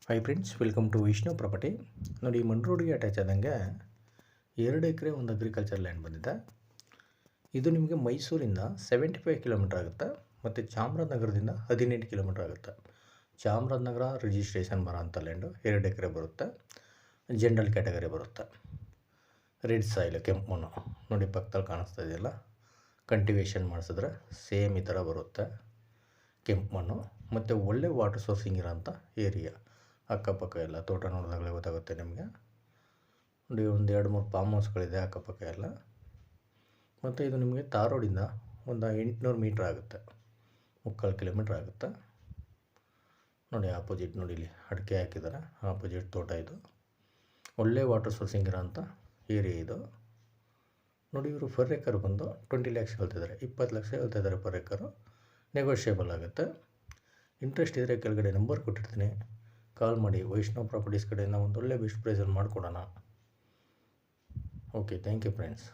Hi friends, welcome to Vishnu property. ನೋಡಿ, ಮಣ್ ರೋಡ್ಗೆ ಅಟ್ಯಾಚ್ ಆದಂಗೆ 2 ಎಕರೆ ಒಂದು ಅಗ್ರಿಕಲ್ಚರ್ ಲ್ಯಾಂಡ್ ಬಂದಿದೆ. ಇದು ನಿಮಗೆ ಮೈಸೂರಿಂದ 75 ಕಿಲೋಮೀಟರ್ ಆಗುತ್ತೆ ಮತ್ತು ಚಾಮರಾಜನಗರದಿಂದ 18 ಕಿಲೋಮೀಟರ್ ಆಗುತ್ತೆ. ಚಾಮರಾಜನಗರ ರಿಜಿಸ್ಟ್ರೇಷನ್ ಬರೋಂಥ ಲ್ಯಾಂಡು 2 ಎಕರೆ ಬರುತ್ತೆ. ಜನರಲ್ ಕ್ಯಾಟಗರಿ ಬರುತ್ತೆ. ರೆಡ್ ಸಾಯಿಲ್, ಕೆಂಪು ಮಣ್ಣು ನೋಡಿ ಪಕ್ಕದಲ್ಲಿ ಕಾಣಿಸ್ತಾ ಇದೆಯಲ್ಲ, ಕಲ್ಟಿವೇಷನ್ ಮಾಡಿಸಿದ್ರೆ ಸೇಮ್ ಈ ಥರ ಬರುತ್ತೆ. ಕೆಂಪು ಮಣ್ಣು ಮತ್ತು ಒಳ್ಳೆ ವಾಟರ್ ಸೋರ್ಸಿಂಗ್ ಇರೋಂಥ ಏರಿಯಾ. ಅಕ್ಕಪಕ್ಕ ಎಲ್ಲ ತೋಟ ನೋಡಿದಾಗಲೇ ಗೊತ್ತಾಗುತ್ತೆ ನಿಮಗೆ. ನೋಡಿ, ಒಂದು 2-3 ಫಾರ್ಮ್ ಹೌಸ್ಗಳಿದೆ ಅಕ್ಕಪಕ್ಕ ಎಲ್ಲ. ಮತ್ತು ಇದು ನಿಮಗೆ ತಾರ್ ರೋಡಿಂದ ಒಂದು 800 ಮೀಟ್ರ್ ಆಗುತ್ತೆ, 3/4 ಕಿಲೋಮೀಟ್ರ್ ಆಗುತ್ತೆ. ನೋಡಿ ಆಪೋಸಿಟ್ ನೋಡಿ, ಇಲ್ಲಿ ಅಡಿಕೆ ಹಾಕಿದ್ದಾರೆ, ಆಪೋಸಿಟ್ ತೋಟ ಇದು. ಒಳ್ಳೆ ವಾಟರ್ ಸೋರ್ಸಿಂಗ್ ಇರೋಂಥ ಏರಿಯಾ ಇದು. ನೋಡಿ, ಇವರು ಪರ್ ಎಕರ್ ಬಂದು 20 ಲ್ಯಾಕ್ಸ್ ಹೇಳ್ತಿದ್ದಾರೆ, 20 ಲಕ್ಷ ಹೇಳ್ತಾಯಿದ್ದಾರೆ ಪರ್ ಎಕರು. ನೆಗೋಷಿಯೇಬಲ್ ಆಗುತ್ತೆ. ಇಂಟ್ರೆಸ್ಟ್ ಇದ್ದರೆ ಕೆಳಗಡೆ ನಂಬರ್ ಕೊಟ್ಟಿರ್ತೀನಿ, ಕಾಲ್ ಮಾಡಿ. ವೈಷ್ಣವ್ ಪ್ರಾಪರ್ಟೀಸ್ ಕಡೆಯಿಂದ ಒಂದು ಒಳ್ಳೆ ಬೆಸ್ಟ್ ಪ್ರೈಸಲ್ಲಿ ಮಾಡಿಕೊಡೋಣ. Okay, thank you friends.